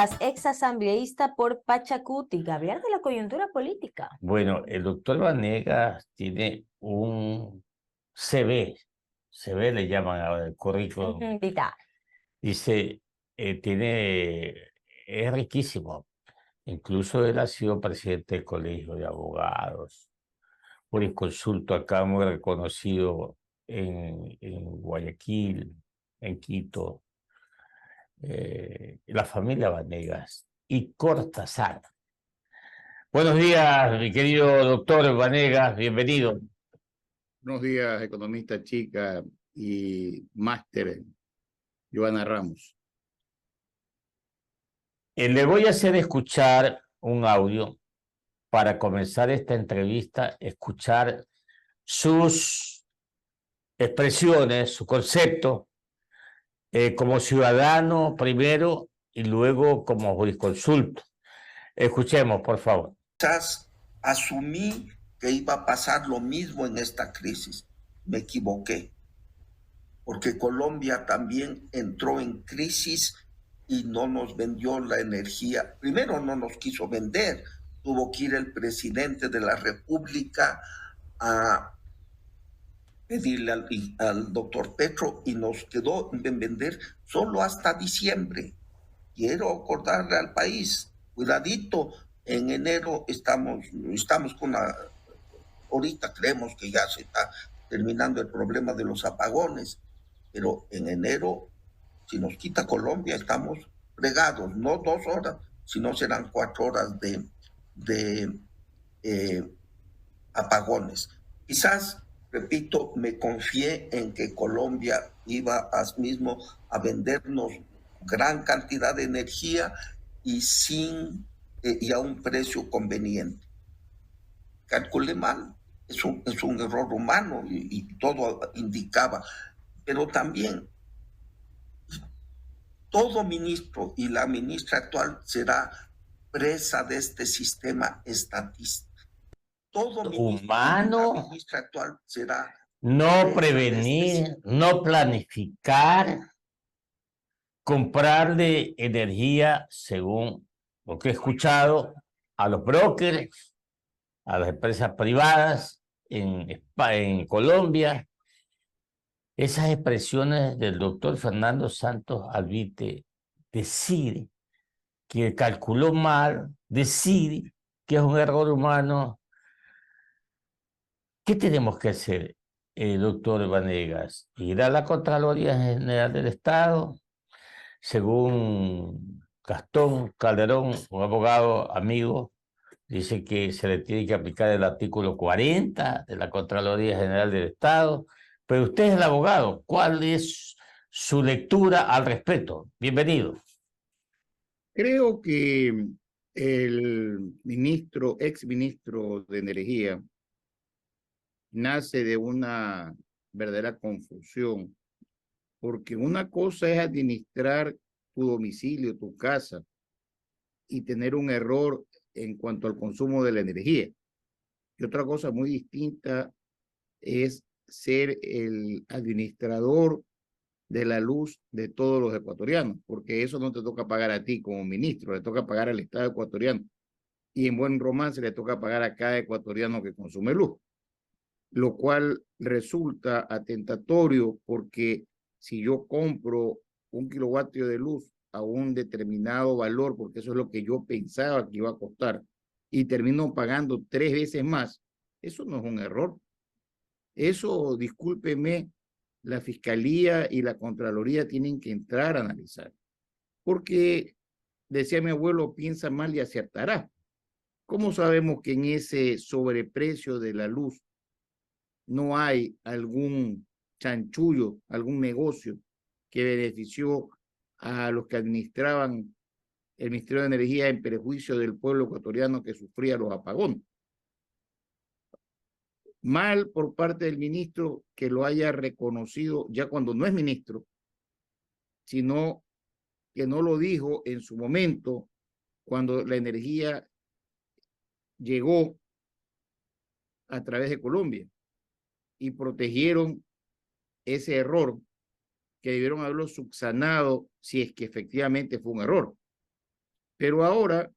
Vanegas, ex asambleísta por Pachacuti, hablar de la coyuntura política. Bueno, el doctor Vanegas tiene un CV le llaman ahora el currículum. Vita. Dice, es riquísimo. Incluso él ha sido presidente del Colegio de Abogados, jurisconsulto acá muy reconocido en Guayaquil, en Quito, la familia Vanegas y Cortázar. Buenos días, mi querido doctor Vanegas, bienvenido. Buenos días, economista chica y máster Joana Ramos. Le voy a hacer escuchar un audio para comenzar esta entrevista, escuchar sus expresiones, su concepto, como ciudadano primero y luego como jurisconsulto. Escuchemos, por favor. Quizás asumí que iba a pasar lo mismo en esta crisis. Me equivoqué, porque Colombia también entró en crisis y no nos vendió la energía. Primero no nos quiso vender, tuvo que ir el presidente de la República a pedirle al doctor Petro y nos quedó en vender solo hasta diciembre. Quiero acordarle al país, cuidadito, en enero estamos con la... Ahorita creemos que ya se está terminando el problema de los apagones, pero en enero, si nos quita Colombia, estamos fregados, no 2 horas, sino serán 4 horas de apagones. Quizás, repito, me confié en que Colombia iba mismo a vendernos gran cantidad de energía y a un precio conveniente. Calculé mal, es un error humano y todo indicaba, pero también todo ministro y la ministra actual será presa de este sistema estatista. Todo humano, la ministra actual será no prevenir, no planificar, comprarle energía, según lo que he escuchado, a los brokers, a las empresas privadas en Colombia. Esas expresiones del doctor Fernando Santos Alvite decir que calculó mal, decir que es un error humano. ¿Qué tenemos que hacer, doctor Vanegas? Ir a la Contraloría General del Estado, según Gastón Calderón, un abogado amigo, dice que se le tiene que aplicar el artículo 40 de la Contraloría General del Estado, pero usted es el abogado. ¿Cuál es su lectura al respecto? Bienvenido. Creo que el ex ministro de Energía, nace de una verdadera confusión, porque una cosa es administrar tu domicilio, tu casa, y tener un error en cuanto al consumo de la energía. Y otra cosa muy distinta es ser el administrador de la luz de todos los ecuatorianos, porque eso no te toca pagar a ti como ministro, le toca pagar al Estado ecuatoriano. Y en buen romance le toca pagar a cada ecuatoriano que consume luz, lo cual resulta atentatorio, porque si yo compro 1 kilovatio de luz a un determinado valor, porque eso es lo que yo pensaba que iba a costar, y termino pagando 3 veces más, eso no es un error. Eso, discúlpeme, la Fiscalía y la Contraloría tienen que entrar a analizar, porque, decía mi abuelo, piensa mal y acertará. ¿Cómo sabemos que en ese sobreprecio de la luz no hay algún chanchullo, algún negocio que benefició a los que administraban el Ministerio de Energía en perjuicio del pueblo ecuatoriano que sufría los apagones? Mal por parte del ministro que lo haya reconocido ya cuando no es ministro, sino que no lo dijo en su momento cuando la energía llegó a través de Colombia y protegieron ese error, que debieron haberlo subsanado si es que efectivamente fue un error. Pero ahora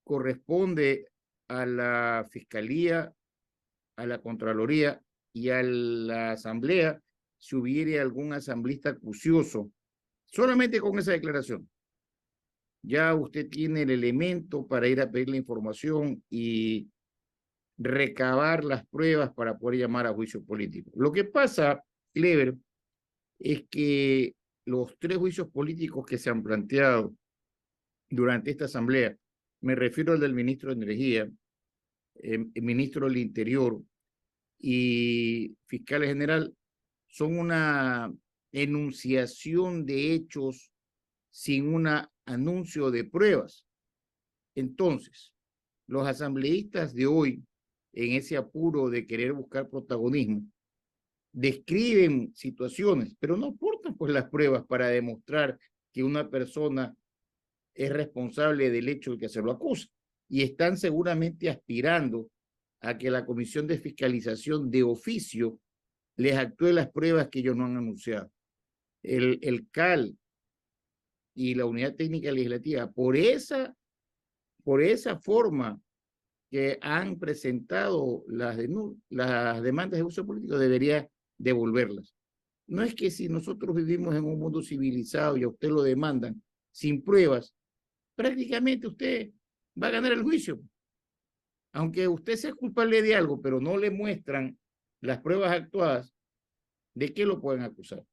corresponde a la Fiscalía, a la Contraloría y a la Asamblea si hubiere algún asambleísta acucioso, solamente con esa declaración. Ya usted tiene el elemento para ir a pedir la información y recabar las pruebas para poder llamar a juicio político. Lo que pasa, Clever, es que los 3 juicios políticos que se han planteado durante esta asamblea, me refiero al del ministro de Energía, el ministro del Interior y fiscal general, son una enunciación de hechos sin un anuncio de pruebas. Entonces, los asambleístas de hoy, en ese apuro de querer buscar protagonismo, describen situaciones, pero no aportan pues las pruebas para demostrar que una persona es responsable del hecho que se lo acusa. Y están seguramente aspirando a que la Comisión de Fiscalización de oficio les actúe las pruebas que ellos no han anunciado. El CAL y la Unidad Técnica Legislativa, por esa forma que han presentado las demandas de uso político, debería devolverlas. No es que si nosotros vivimos en un mundo civilizado y a usted lo demandan sin pruebas, prácticamente usted va a ganar el juicio. Aunque usted sea culpable de algo, pero no le muestran las pruebas actuadas, ¿de qué lo pueden acusar?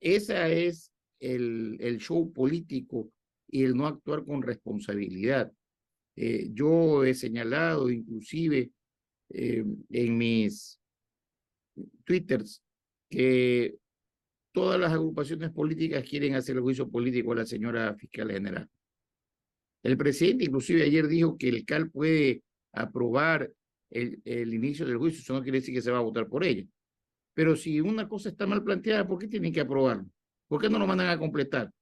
Esa es el show político y el no actuar con responsabilidad. Yo he señalado inclusive en mis twitters que todas las agrupaciones políticas quieren hacer el juicio político a la señora fiscal general. El presidente inclusive ayer dijo que el CAL puede aprobar el inicio del juicio, eso no quiere decir que se va a votar por ella. Pero si una cosa está mal planteada, ¿por qué tienen que aprobarlo? ¿Por qué no lo mandan a completar?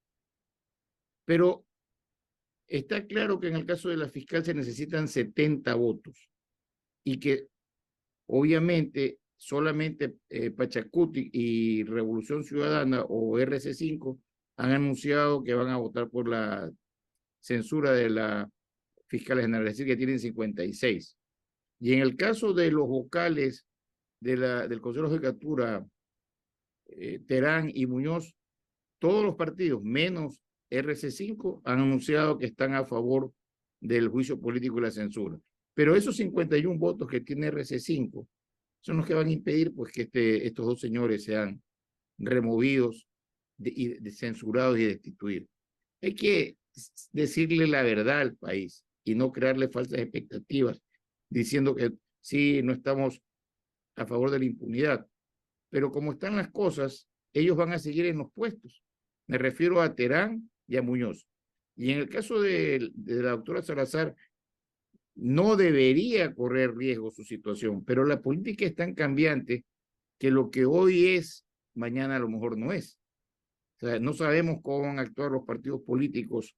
Pero está claro que en el caso de la fiscal se necesitan 70 votos y que obviamente solamente Pachacuti y Revolución Ciudadana o RC5 han anunciado que van a votar por la censura de la fiscal general, es decir, que tienen 56. Y en el caso de los vocales del Consejo de Judicatura, Terán y Muñoz, todos los partidos, menos RC5, han anunciado que están a favor del juicio político y la censura. Pero esos 51 votos que tiene RC5 son los que van a impedir pues, que estos 2 señores sean removidos, censurados y destituidos. Hay que decirle la verdad al país y no crearle falsas expectativas diciendo que sí, no estamos a favor de la impunidad. Pero como están las cosas, ellos van a seguir en los puestos. Me refiero a Terán y a Muñoz. Y en el caso de la doctora Salazar, no debería correr riesgo su situación, pero la política es tan cambiante que lo que hoy es, mañana a lo mejor no es. O sea, no sabemos cómo van a actuar los partidos políticos.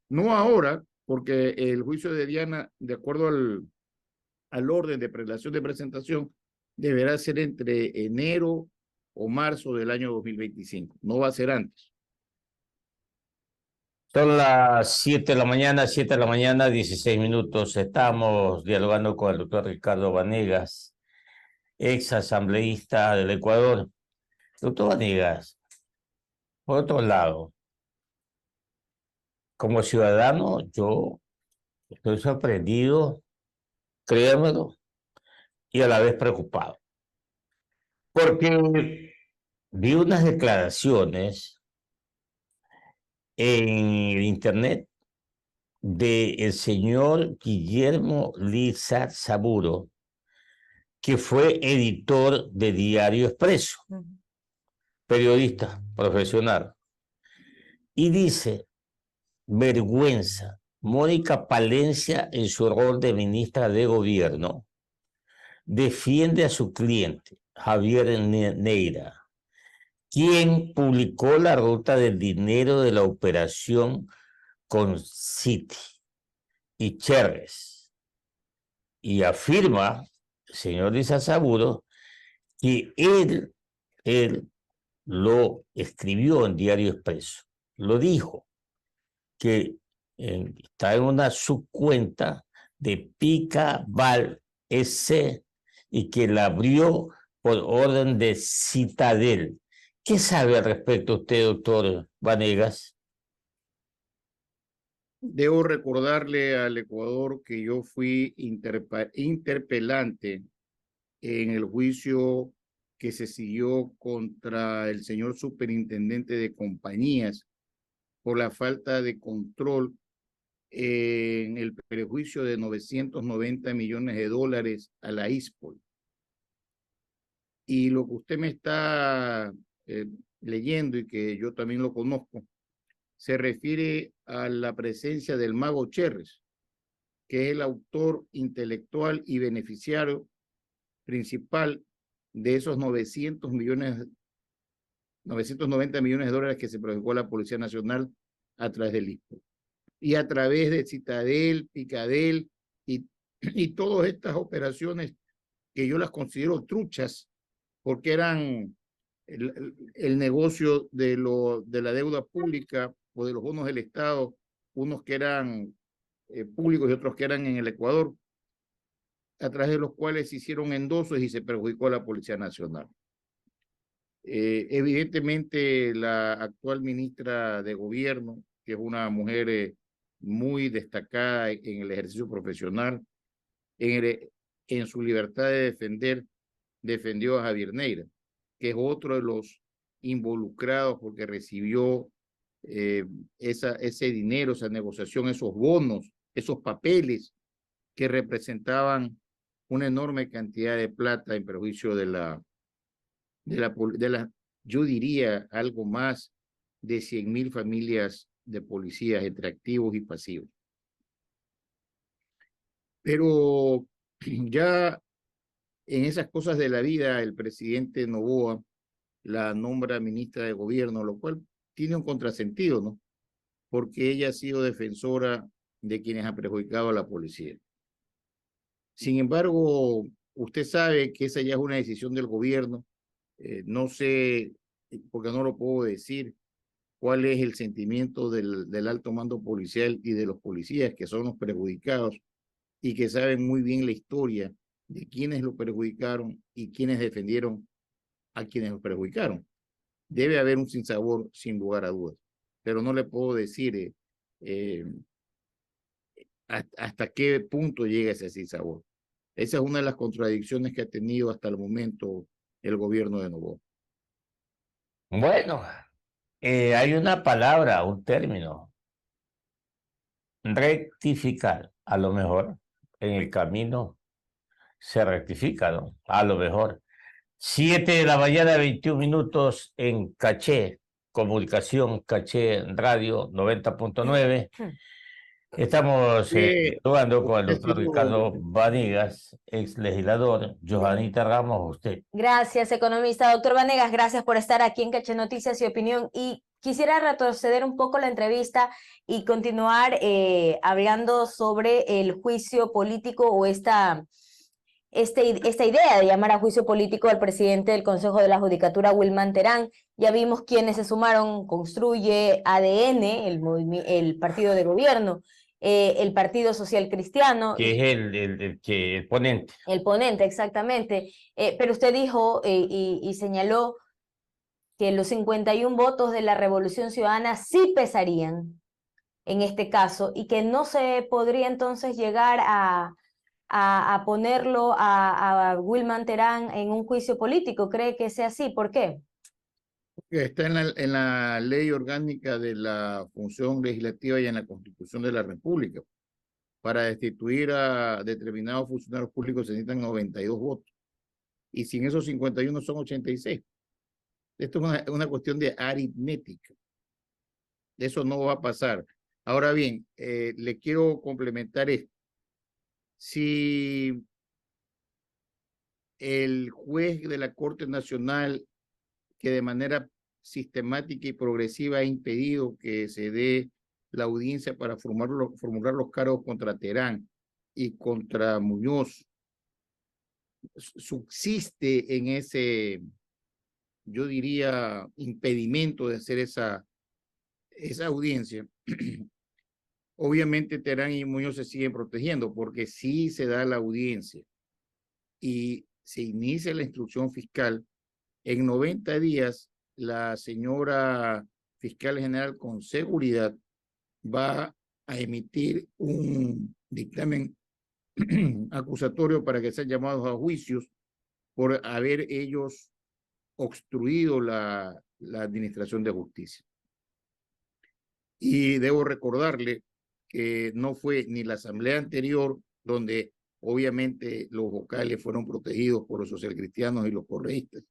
No ahora, porque el juicio de Diana, de acuerdo al orden de prelación de presentación, deberá ser entre enero o marzo del año 2025. No va a ser antes. Son las 7 de la mañana, 16 minutos. Estamos dialogando con el doctor Ricardo Vanegas, ex asambleísta del Ecuador. Doctor Vanegas, por otro lado, como ciudadano, yo estoy sorprendido, créanmelo, y a la vez preocupado. Porque vi unas declaraciones en el internet del señor Guillermo Lizarzaburo, que fue editor de Diario Expreso, periodista profesional, y dice: vergüenza, Mónica Palencia en su rol de ministra de Gobierno defiende a su cliente, Javier Neira, quien publicó la ruta del dinero de la operación con Citi y Cherres, y afirma, señor Lizarzaburo, que él lo escribió en Diario Expreso, lo dijo, que está en una subcuenta de Picaval SC y que la abrió por orden de Citadel. ¿Qué sabe al respecto usted, doctor Vanegas? Debo recordarle al Ecuador que yo fui interpelante en el juicio que se siguió contra el señor superintendente de compañías por la falta de control en el perjuicio de 990 millones de dólares a la ISPOL. Y lo que usted me está leyendo y que yo también lo conozco, se refiere a la presencia del mago Cherres, que es el autor intelectual y beneficiario principal de esos 990 millones de dólares que se provocó la Policía Nacional a través del ISPO. Y a través de Citadel, Picadel y todas estas operaciones que yo las considero truchas, porque eran el negocio de la deuda pública o de los bonos del Estado, unos que eran públicos y otros que eran en el Ecuador, a través de los cuales se hicieron endosos y se perjudicó a la Policía Nacional. Evidentemente, la actual ministra de Gobierno, que es una mujer muy destacada en el ejercicio profesional, en su libertad de defender, defendió a Javier Neira, que es otro de los involucrados porque recibió ese dinero, esa negociación, esos bonos, esos papeles que representaban una enorme cantidad de plata en perjuicio de la, yo diría algo más de 100.000 familias de policías entre activos y pasivos. Pero ya en esas cosas de la vida, el presidente Noboa la nombra ministra de Gobierno, lo cual tiene un contrasentido, ¿no? Porque ella ha sido defensora de quienes han perjudicado a la policía. Sin embargo, usted sabe que esa ya es una decisión del gobierno. No sé, porque no lo puedo decir, cuál es el sentimiento del alto mando policial y de los policías, que son los perjudicados y que saben muy bien la historia de quienes lo perjudicaron y quienes defendieron a quienes lo perjudicaron. Debe haber un sinsabor, sin lugar a dudas, pero no le puedo decir hasta qué punto llega ese sinsabor. Esa es una de las contradicciones que ha tenido hasta el momento el gobierno de Noboa. Bueno, hay una palabra, un término, rectificar. A lo mejor en el camino se rectifica, ¿no? A lo mejor. 7 de la mañana, 21 minutos en Caché, Comunicación, Caché Radio 90.9. Estamos jugando con el doctor Ricardo Vanegas, ex legislador. Johanita Ramos, usted. Gracias, economista. Doctor Vanegas, gracias por estar aquí en Caché Noticias y Opinión. Y quisiera retroceder un poco la entrevista y continuar hablando sobre el juicio político o esta idea de llamar a juicio político al presidente del Consejo de la Judicatura, Wilman Terán. Ya vimos quiénes se sumaron: Construye, ADN, el partido de gobierno, el Partido Social Cristiano. Que es el ponente. El ponente, exactamente. Pero usted dijo y señaló que los 51 votos de la Revolución Ciudadana sí pesarían en este caso y que no se podría entonces llegar a ponerlo a Wilman Terán en un juicio político. ¿Cree que sea así? ¿Por qué? Está en la ley orgánica de la función legislativa y en la Constitución de la República. Para destituir a determinados funcionarios públicos se necesitan 92 votos. Y sin esos 51 son 86. Esto es una cuestión de aritmética. Eso no va a pasar. Ahora bien, le quiero complementar esto. Si el juez de la Corte Nacional, que de manera sistemática y progresiva ha impedido que se dé la audiencia para formular los cargos contra Terán y contra Muñoz, subsiste en ese, yo diría, impedimento de hacer esa audiencia, obviamente Terán y Muñoz se siguen protegiendo porque sí se da la audiencia y se inicia la instrucción fiscal. En 90 días, la señora fiscal general con seguridad va a emitir un dictamen acusatorio para que sean llamados a juicios por haber ellos obstruido la administración de justicia. Y debo recordarle que no fue ni la asamblea anterior, donde obviamente los vocales fueron protegidos por los socialcristianos y los correístas,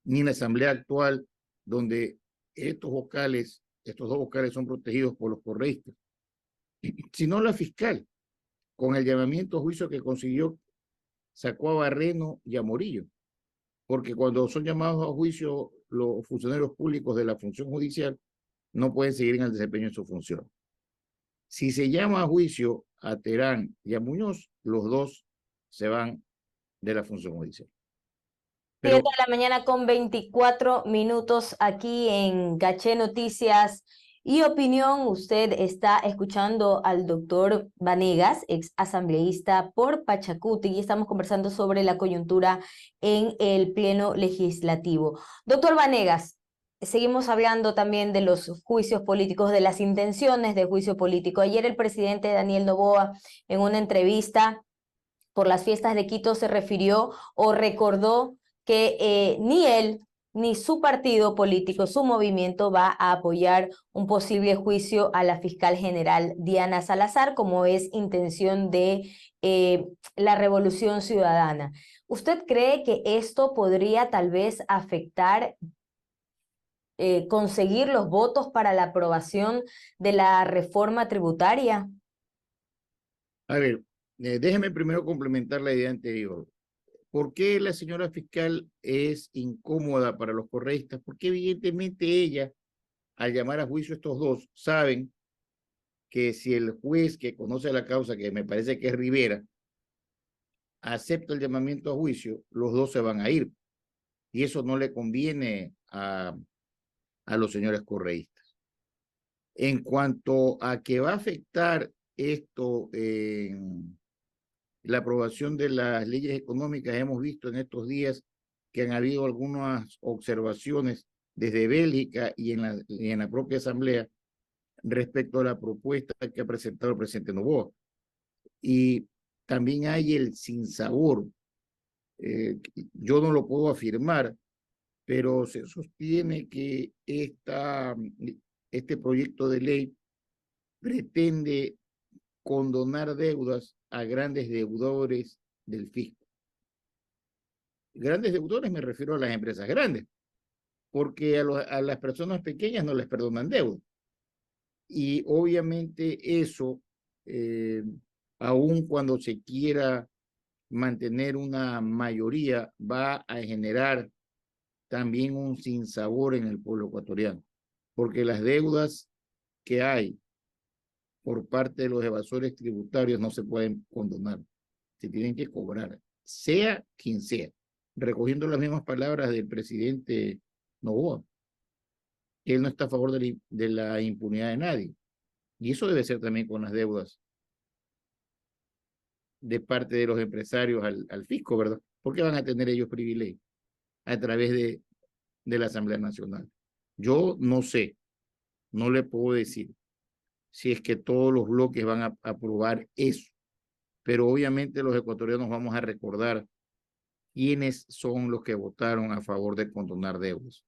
ni la asamblea actual, donde estos dos vocales son protegidos por los correístas, sino la fiscal, con el llamamiento a juicio que consiguió, sacó a Barreno y a Morillo, porque cuando son llamados a juicio los funcionarios públicos de la función judicial, no pueden seguir en el desempeño de su función. Si se llama a juicio a Terán y a Muñoz, los dos se van de la función judicial. 7 de la mañana con 24 minutos aquí en Caché Noticias y Opinión. Usted está escuchando al doctor Vanegas, ex asambleísta por Pachacuti, y estamos conversando sobre la coyuntura en el Pleno Legislativo. Doctor Vanegas, seguimos hablando también de los juicios políticos, de las intenciones de juicio político. Ayer el presidente Daniel Noboa, en una entrevista por las fiestas de Quito, se refirió o recordó que ni él ni su partido político, su movimiento, va a apoyar un posible juicio a la fiscal general Diana Salazar, como es intención de la Revolución Ciudadana. ¿Usted cree que esto podría tal vez afectar conseguir los votos para la aprobación de la reforma tributaria? A ver, déjeme primero complementar la idea anterior. ¿Por qué la señora fiscal es incómoda para los correístas? Porque evidentemente ella, al llamar a juicio a estos dos, saben que si el juez que conoce la causa, que me parece que es Rivera, acepta el llamamiento a juicio, los dos se van a ir. Y eso no le conviene a los señores correístas. En cuanto a que va a afectar esto en la aprobación de las leyes económicas, hemos visto en estos días que han habido algunas observaciones desde Bélgica y en la propia asamblea respecto a la propuesta que ha presentado el presidente Noboa. Y también hay el sinsabor. Yo no lo puedo afirmar, pero se sostiene que este proyecto de ley pretende condonar deudas a grandes deudores del fisco. Grandes deudores me refiero a las empresas grandes, porque a las personas pequeñas no les perdonan deuda. Y obviamente eso, aun cuando se quiera mantener una mayoría, va a generar también un sinsabor en el pueblo ecuatoriano, porque las deudas que hay por parte de los evasores tributarios no se pueden condonar, se tienen que cobrar, sea quien sea, recogiendo las mismas palabras del presidente Noboa, que él no está a favor de la impunidad de nadie, y eso debe ser también con las deudas de parte de los empresarios al fisco, ¿verdad? ¿Por qué van a tener ellos privilegios a través de la Asamblea Nacional? Yo no sé, no le puedo decir si es que todos los bloques van a aprobar eso, pero obviamente los ecuatorianos vamos a recordar quiénes son los que votaron a favor de condonar deudas.